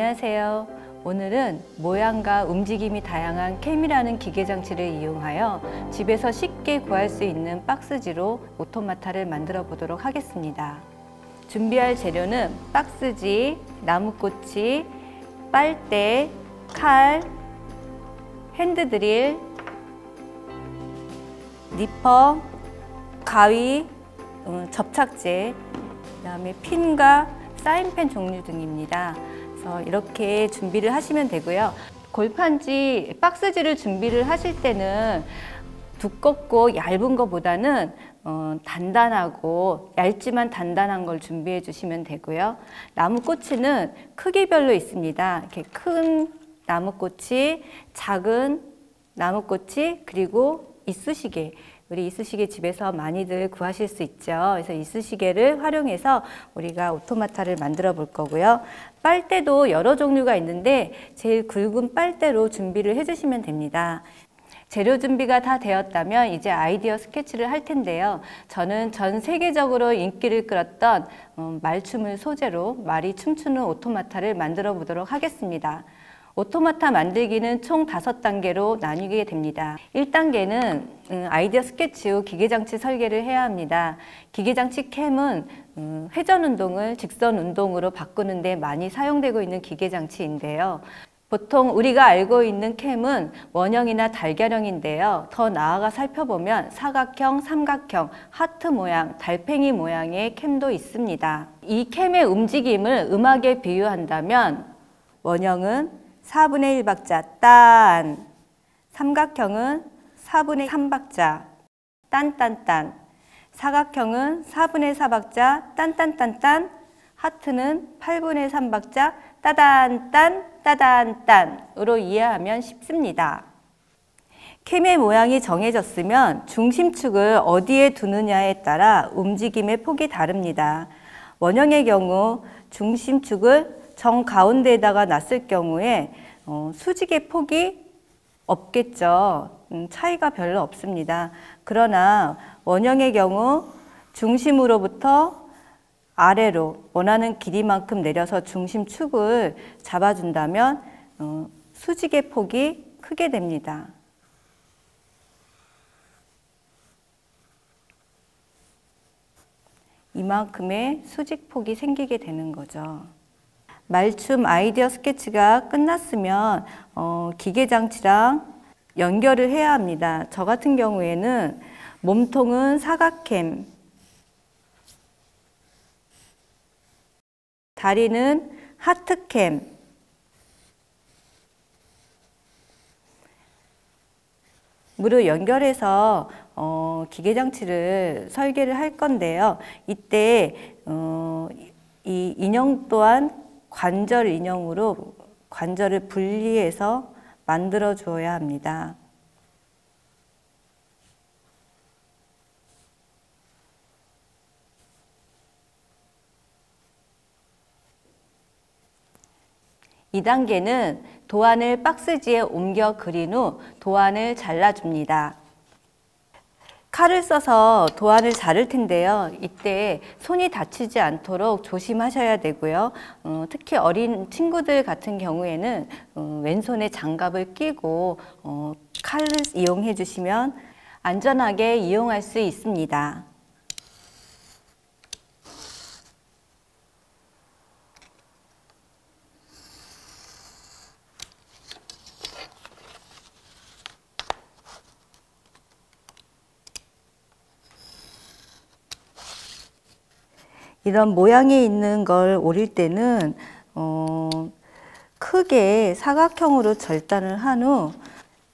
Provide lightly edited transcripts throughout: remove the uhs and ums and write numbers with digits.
안녕하세요. 오늘은 모양과 움직임이 다양한 캠이라는 기계장치를 이용하여 집에서 쉽게 구할 수 있는 박스지로 오토마타를 만들어 보도록 하겠습니다. 준비할 재료는 박스지, 나무꼬치, 빨대, 칼, 핸드드릴, 니퍼, 가위, 접착제, 그 다음에 핀과 사인펜 종류 등입니다. 그래서 이렇게 준비를 하시면 되고요. 골판지, 박스지를 준비를 하실 때는 두껍고 얇은 것보다는 단단하고 얇지만 단단한 걸 준비해 주시면 되고요. 나무꼬치는 크기별로 있습니다. 이렇게 큰 나무꼬치, 작은 나무꼬치, 그리고 이쑤시개. 우리 이쑤시개 집에서 많이들 구하실 수 있죠. 그래서 이쑤시개를 활용해서 우리가 오토마타를 만들어 볼 거고요. 빨대도 여러 종류가 있는데 제일 굵은 빨대로 준비를 해주시면 됩니다. 재료 준비가 다 되었다면 이제 아이디어 스케치를 할 텐데요. 저는 전 세계적으로 인기를 끌었던 말춤을 소재로 말이 춤추는 오토마타를 만들어 보도록 하겠습니다. 오토마타 만들기는 총 5단계로 나뉘게 됩니다. 1단계는 아이디어 스케치 후 기계장치 설계를 해야 합니다. 기계장치 캠은 회전 운동을 직선 운동으로 바꾸는 데 많이 사용되고 있는 기계장치인데요. 보통 우리가 알고 있는 캠은 원형이나 달걀형인데요. 더 나아가 살펴보면 사각형, 삼각형, 하트 모양, 달팽이 모양의 캠도 있습니다. 이 캠의 움직임을 음악에 비유한다면 원형은 4분의 1박자 딴, 삼각형은 4분의 3박자 딴딴딴, 사각형은 4분의 4박자 딴딴딴딴, 하트는 8분의 3박자 따단딴 따단딴으로 이해하면 쉽습니다. 캠의 모양이 정해졌으면 중심축을 어디에 두느냐에 따라 움직임의 폭이 다릅니다. 원형의 경우 중심축을 정가운데에다가 놨을 경우에 수직의 폭이 없겠죠. 차이가 별로 없습니다. 그러나 원형의 경우 중심으로부터 아래로 원하는 길이만큼 내려서 중심축을 잡아준다면 수직의 폭이 크게 됩니다. 이만큼의 수직폭이 생기게 되는 거죠. 말춤 아이디어 스케치가 끝났으면 기계장치랑 연결을 해야 합니다. 저 같은 경우에는 몸통은 사각캠, 다리는 하트캠, 으로 연결해서 기계장치를 설계를 할 건데요. 이때 이 인형 또한 관절 인형으로 관절을 분리해서 만들어 줘야 합니다. 이 단계는 도안을 박스지에 옮겨 그린 후 도안을 잘라줍니다. 칼을 써서 도안을 자를 텐데요. 이때 손이 다치지 않도록 조심하셔야 되고요. 특히 어린 친구들 같은 경우에는 왼손에 장갑을 끼고 칼을 이용해 주시면 안전하게 이용할 수 있습니다. 이런 모양이 있는 걸 오릴 때는 크게 사각형으로 절단을 한 후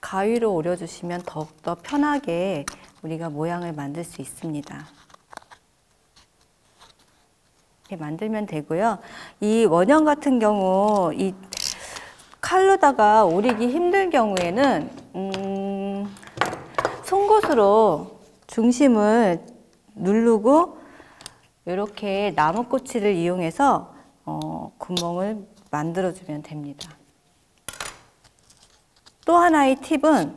가위로 오려주시면 더욱더 편하게 우리가 모양을 만들 수 있습니다. 이렇게 만들면 되고요. 이 원형 같은 경우 이 칼로다가 오리기 힘들 경우에는 송곳으로 중심을 누르고 이렇게 나무꼬치를 이용해서 구멍을 만들어주면 됩니다. 또 하나의 팁은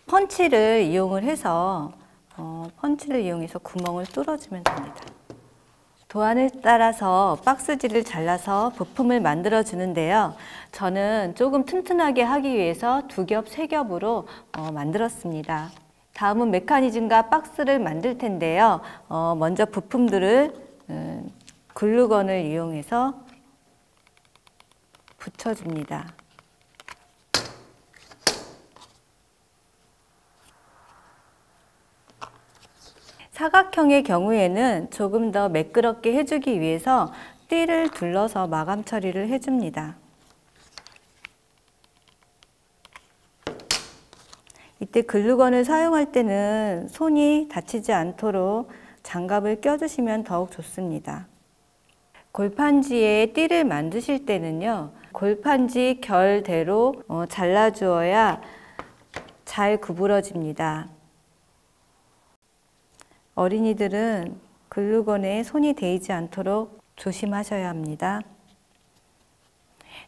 펀치를 이용을 해서 구멍을 뚫어주면 됩니다. 도안을 따라서 박스지를 잘라서 부품을 만들어 주는데요. 저는 조금 튼튼하게 하기 위해서 2겹, 3겹으로 만들었습니다. 다음은 메커니즘과 박스를 만들 텐데요. 먼저 부품들을 글루건을 이용해서 붙여줍니다. 사각형의 경우에는 조금 더 매끄럽게 해주기 위해서 띠를 둘러서 마감 처리를 해줍니다. 이때 글루건을 사용할 때는 손이 다치지 않도록 장갑을 껴주시면 더욱 좋습니다. 골판지에 띠를 만드실 때는요, 골판지 결대로 잘라주어야 잘 구부러집니다. 어린이들은 글루건에 손이 데이지 않도록 조심하셔야 합니다.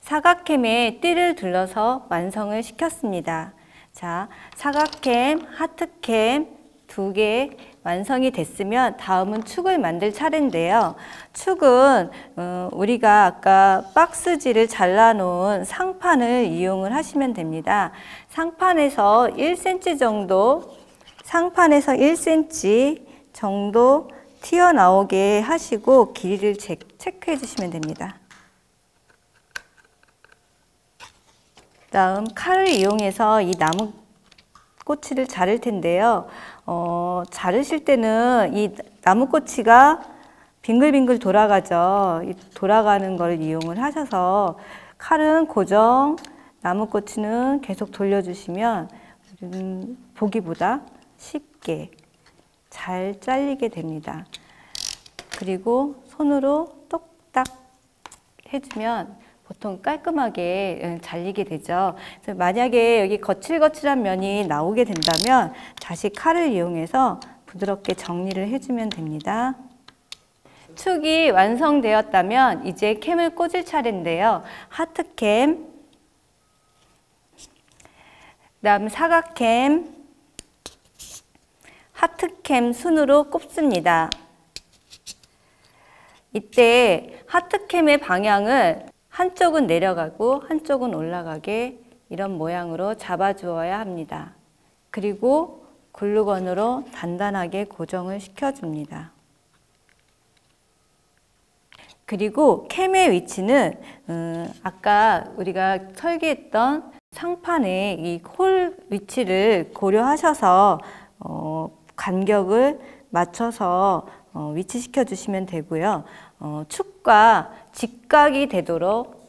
사각햄에 띠를 둘러서 완성을 시켰습니다. 자, 사각햄, 하트햄 2개 완성이 됐으면 다음은 축을 만들 차례인데요. 축은 우리가 아까 박스지를 잘라놓은 상판을 이용을 하시면 됩니다. 상판에서 1cm 정도 튀어나오게 하시고 길이를 체크해 주시면 됩니다. 다음 칼을 이용해서 이 나무 꼬치를 자를 텐데요. 자르실 때는 이 나무 꼬치가 빙글빙글 돌아가죠. 이 돌아가는 걸 이용을 하셔서 칼은 고정, 나무 꼬치는 계속 돌려주시면 보기보다 쉽게 잘 잘리게 됩니다. 그리고 손으로 똑딱 해주면 보통 깔끔하게 잘리게 되죠. 그래서 만약에 여기 거칠거칠한 면이 나오게 된다면 다시 칼을 이용해서 부드럽게 정리를 해주면 됩니다. 축이 완성되었다면 이제 캠을 꽂을 차례인데요. 하트캠, 그다음 사각캠, 하트캠 순으로 꼽습니다. 이때 하트캠의 방향을 한쪽은 내려가고 한쪽은 올라가게 이런 모양으로 잡아주어야 합니다. 그리고 글루건으로 단단하게 고정을 시켜줍니다. 그리고 캠의 위치는 아까 우리가 설계했던 상판의 이 홀 위치를 고려하셔서 간격을 맞춰서 위치시켜 주시면 되고요. 축과 직각이 되도록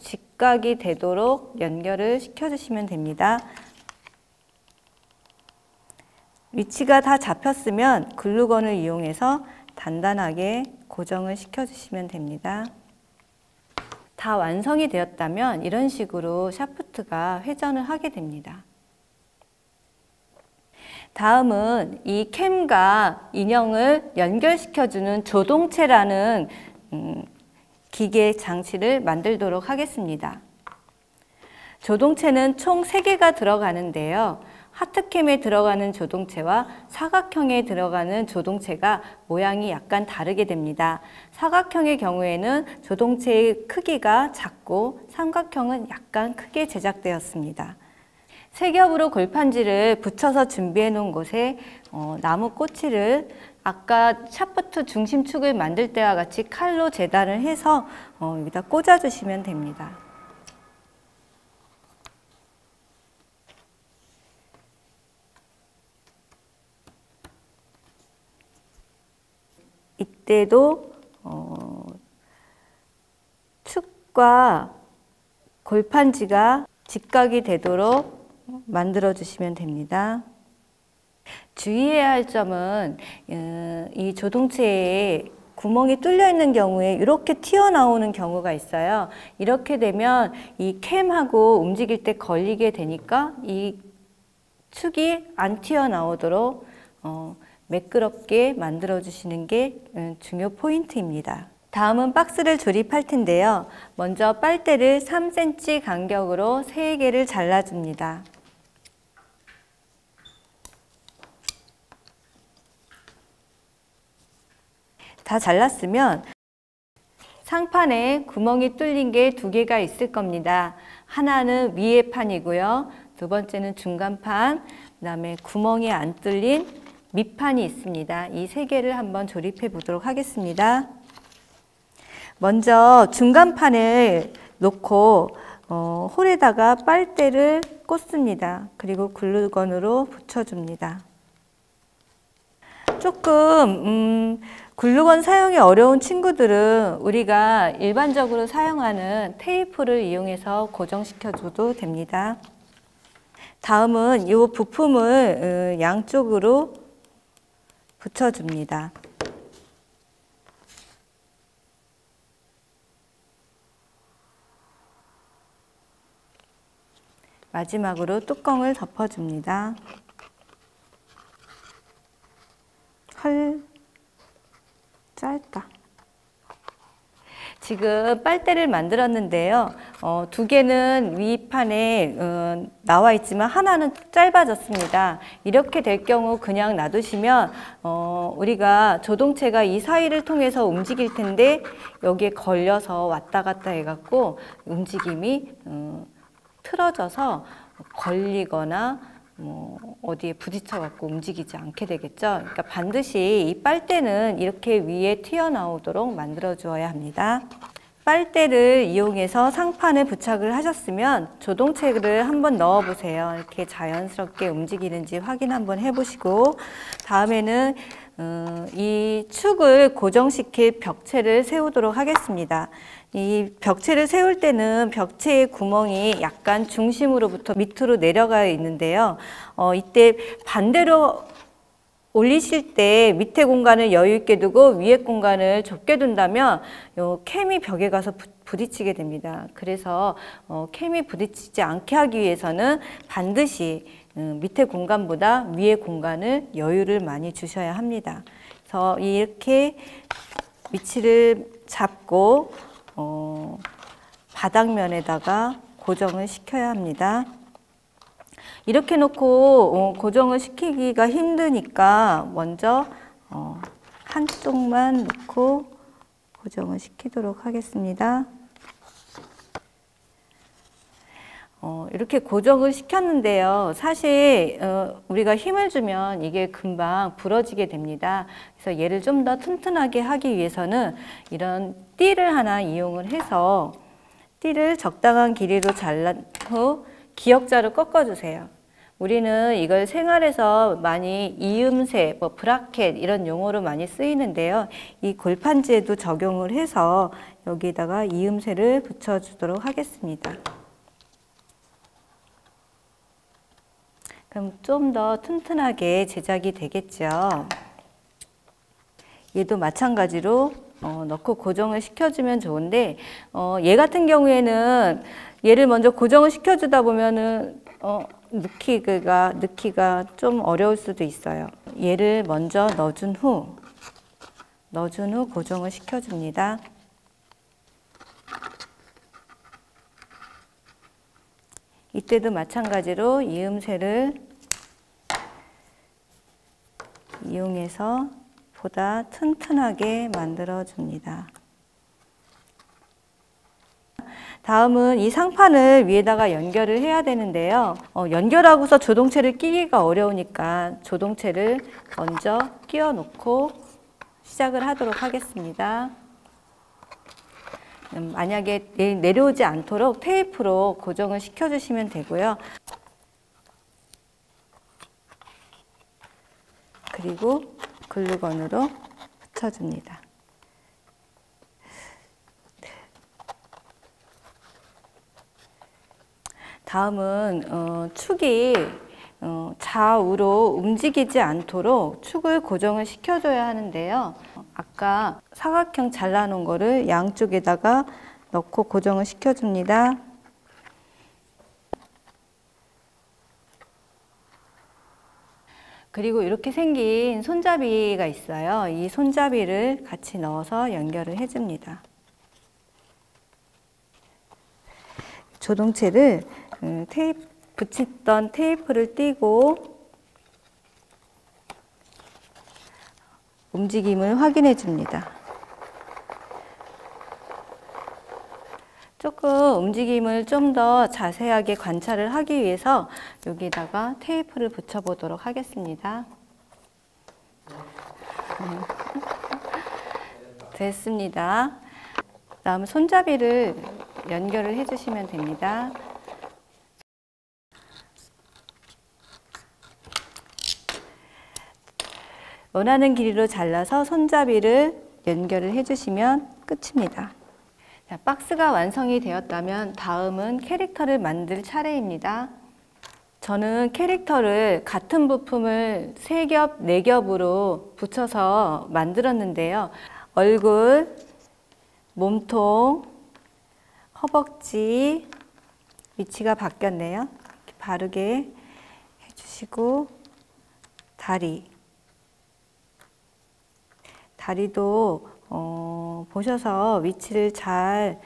연결을 시켜 주시면 됩니다. 위치가 다 잡혔으면 글루건을 이용해서 단단하게 고정을 시켜 주시면 됩니다. 다 완성이 되었다면 이런 식으로 샤프트가 회전을 하게 됩니다. 다음은 이 캠과 인형을 연결시켜주는 조동체라는 기계 장치를 만들도록 하겠습니다. 조동체는 총 3개가 들어가는데요. 하트캠에 들어가는 조동체와 사각형에 들어가는 조동체가 모양이 약간 다르게 됩니다. 사각형의 경우에는 조동체의 크기가 작고 삼각형은 약간 크게 제작되었습니다. 3겹으로 골판지를 붙여서 준비해 놓은 곳에 나무 꼬치를 아까 샤프트 중심축을 만들 때와 같이 칼로 재단을 해서 여기다 꽂아 주시면 됩니다. 이때도 축과 골판지가 직각이 되도록 만들어 주시면 됩니다. 주의해야 할 점은 이 조동체에 구멍이 뚫려 있는 경우에 이렇게 튀어나오는 경우가 있어요. 이렇게 되면 이 캠하고 움직일 때 걸리게 되니까 이 축이 안 튀어나오도록 매끄럽게 만들어 주시는 게 중요 포인트입니다. 다음은 박스를 조립할 텐데요. 먼저 빨대를 3cm 간격으로 3개를 잘라줍니다. 다 잘랐으면 판에 구멍이 뚫린 게 2개가 있을 겁니다. 하나는 위에 판이고요. 두 번째는 중간판, 그 다음에 구멍이 안 뚫린 밑판이 있습니다. 이 3개를 한번 조립해 보도록 하겠습니다. 먼저 중간판을 놓고 홀에다가 빨대를 꽂습니다. 그리고 글루건으로 붙여줍니다. 조금 글루건 사용이 어려운 친구들은 우리가 일반적으로 사용하는 테이프를 이용해서 고정시켜줘도 됩니다. 다음은 이 부품을 양쪽으로 붙여줍니다. 마지막으로 뚜껑을 덮어줍니다. 헐, 짧다. 지금 빨대를 만들었는데요. 2개는 위판에 나와 있지만 하나는 짧아졌습니다. 이렇게 될 경우 그냥 놔두시면 우리가 조동체가 이 사이를 통해서 움직일 텐데 여기에 걸려서 왔다 갔다 해갖고 움직임이 틀어져서 걸리거나 어디에 부딪혀 갖고 움직이지 않게 되겠죠. 그러니까 반드시 이 빨대는 이렇게 위에 튀어나오도록 만들어 주어야 합니다. 빨대를 이용해서 상판을 부착을 하셨으면 조동체를 한번 넣어 보세요. 이렇게 자연스럽게 움직이는지 확인 한번 해보시고, 다음에는 이 축을 고정시킬 벽체를 세우도록 하겠습니다. 이 벽체를 세울 때는 벽체의 구멍이 약간 중심으로부터 밑으로 내려가 있는데요. 이때 반대로 올리실 때 밑에 공간을 여유 있게 두고 위에 공간을 좁게 둔다면 요 캠이 벽에 가서 부딪히게 됩니다. 그래서 캠이 부딪히지 않게 하기 위해서는 반드시 밑에 공간보다 위에 공간을 여유를 많이 주셔야 합니다. 그래서 이렇게 위치를 잡고 바닥면에다가 고정을 시켜야 합니다. 이렇게 놓고 고정을 시키기가 힘드니까 먼저 한쪽만 놓고 고정을 시키도록 하겠습니다. 이렇게 고정을 시켰는데요. 사실 우리가 힘을 주면 이게 금방 부러지게 됩니다. 그래서 얘를 좀 더 튼튼하게 하기 위해서는 이런 띠를 하나 이용을 해서 띠를 적당한 길이로 잘란 후 기역자로 꺾어주세요. 우리는 이걸 생활에서 많이 이음새, 브라켓 이런 용어로 많이 쓰이는데요. 이 골판지에도 적용을 해서 여기에다가 이음새를 붙여주도록 하겠습니다. 그럼 좀 더 튼튼하게 제작이 되겠죠. 얘도 마찬가지로 넣고 고정을 시켜주면 좋은데 얘 같은 경우에는 얘를 먼저 고정을 시켜주다 보면은 넣기가 좀 어려울 수도 있어요. 얘를 먼저 넣어준 후 고정을 시켜줍니다. 이때도 마찬가지로 이음새를 이용해서 보다 튼튼하게 만들어 줍니다. 다음은 이 상판을 위에다가 연결을 해야 되는데요. 연결하고서 조동체를 끼기가 어려우니까 조동체를 먼저 끼워 놓고 시작을 하도록 하겠습니다. 만약에 내려오지 않도록 테이프로 고정을 시켜주시면 되고요. 그리고 글루건으로 붙여줍니다. 다음은 축이 좌우로 움직이지 않도록 축을 고정을 시켜줘야 하는데요. 아까 사각형 잘라놓은 거를 양쪽에다가 넣고 고정을 시켜줍니다. 그리고 이렇게 생긴 손잡이가 있어요. 이 손잡이를 같이 넣어서 연결을 해줍니다. 조동체를 붙였던 테이프를 띄고 움직임을 확인해 줍니다. 조금 움직임을 좀 더 자세하게 관찰을 하기 위해서 여기다가 테이프를 붙여 보도록 하겠습니다. 됐습니다. 다음 손잡이를 연결을 해주시면 됩니다. 원하는 길이로 잘라서 손잡이를 연결을 해주시면 끝입니다. 자, 박스가 완성이 되었다면 다음은 캐릭터를 만들 차례입니다. 저는 캐릭터를 같은 부품을 3겹, 4겹으로 붙여서 만들었는데요. 얼굴, 몸통, 허벅지 위치가 바뀌었네요. 이렇게 바르게 해주시고 다리도 보셔서 위치를 잘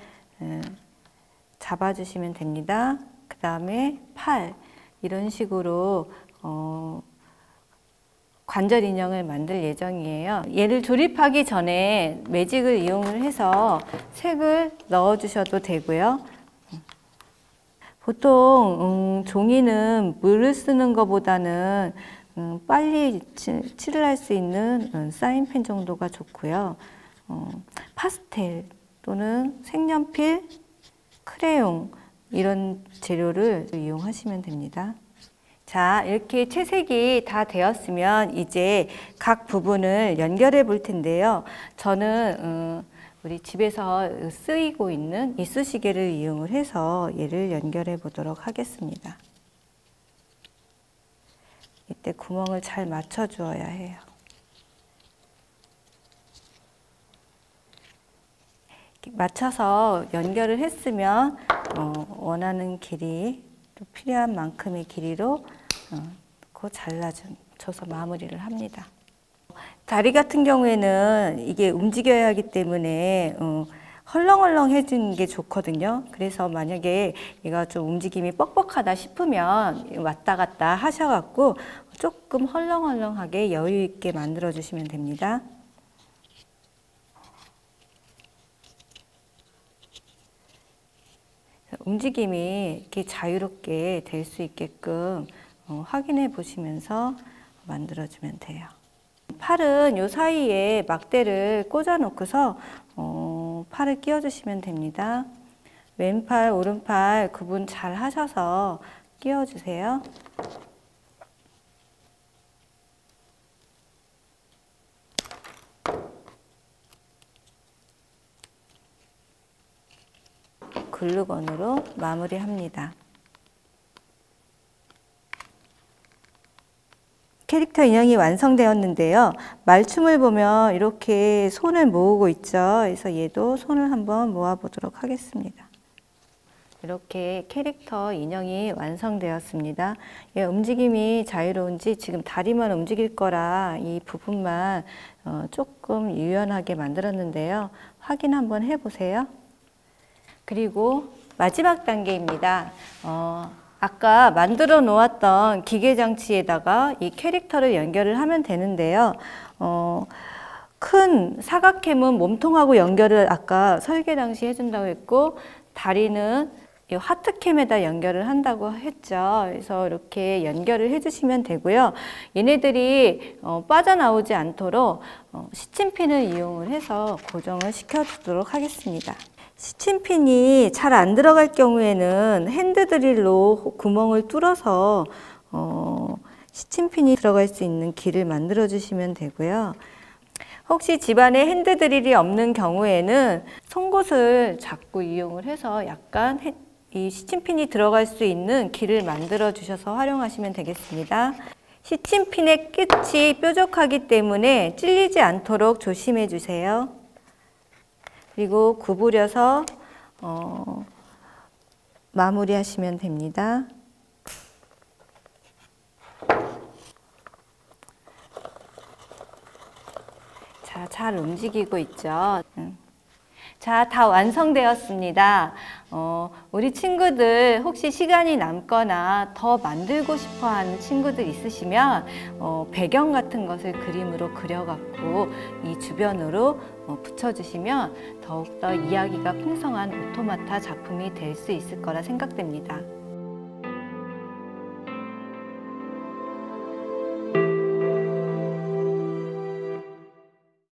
잡아주시면 됩니다. 그 다음에 팔, 이런 식으로 관절 인형을 만들 예정이에요. 얘를 조립하기 전에 매직을 이용을 해서 색을 넣어 주셔도 되고요. 보통 종이는 물을 쓰는 것보다는 빨리 칠을 할 수 있는 사인펜 정도가 좋고요. 파스텔 또는 색연필, 크레용 이런 재료를 이용하시면 됩니다. 자, 이렇게 채색이 다 되었으면 이제 각 부분을 연결해 볼 텐데요. 저는 우리 집에서 쓰이고 있는 이쑤시개를 이용을 해서 얘를 연결해 보도록 하겠습니다. 이때 구멍을 잘 맞춰 주어야 해요. 맞춰서 연결을 했으면 원하는 길이, 또 필요한 만큼의 길이로 잘라줘서 마무리를 합니다. 다리 같은 경우에는 이게 움직여야 하기 때문에 헐렁헐렁해지는 게 좋거든요. 그래서 만약에 얘가 좀 움직임이 뻑뻑하다 싶으면 왔다 갔다 하셔갖고 조금 헐렁헐렁하게 여유 있게 만들어 주시면 됩니다. 움직임이 이렇게 자유롭게 될 수 있게끔 확인해 보시면서 만들어 주면 돼요. 팔은 요 사이에 막대를 꽂아 놓고서 팔을 끼워 주시면 됩니다. 왼팔, 오른팔 구분 잘 하셔서 끼워 주세요. 글루건으로 마무리합니다. 캐릭터 인형이 완성되었는데요. 말춤을 보면 이렇게 손을 모으고 있죠. 그래서 얘도 손을 한번 모아 보도록 하겠습니다. 이렇게 캐릭터 인형이 완성되었습니다. 얘 움직임이 자유로운지 지금 다리만 움직일 거라 이 부분만 조금 유연하게 만들었는데요. 확인 한번 해보세요. 그리고 마지막 단계입니다. 아까 만들어 놓았던 기계장치에다가 이 캐릭터를 연결을 하면 되는데요. 큰 사각햄은 몸통하고 연결을 아까 설계 당시 해준다고 했고, 다리는 이 하트캠에다 연결을 한다고 했죠. 그래서 이렇게 연결을 해주시면 되고요. 얘네들이 빠져나오지 않도록 시침핀을 이용을 해서 고정을 시켜주도록 하겠습니다. 시침핀이 잘 안 들어갈 경우에는 핸드드릴로 구멍을 뚫어서 시침핀이 들어갈 수 있는 길을 만들어 주시면 되고요. 혹시 집안에 핸드드릴이 없는 경우에는 송곳을 자꾸 이용을 해서 약간 이 시침핀이 들어갈 수 있는 길을 만들어 주셔서 활용하시면 되겠습니다. 시침핀의 끝이 뾰족하기 때문에 찔리지 않도록 조심해 주세요. 그리고 구부려서 마무리하시면 됩니다. 자, 잘 움직이고 있죠. 자, 다 완성되었습니다. 우리 친구들 혹시 시간이 남거나 더 만들고 싶어 하는 친구들 있으시면 배경 같은 것을 그림으로 그려갖고 이 주변으로 붙여주시면 더욱더 이야기가 풍성한 오토마타 작품이 될 수 있을 거라 생각됩니다.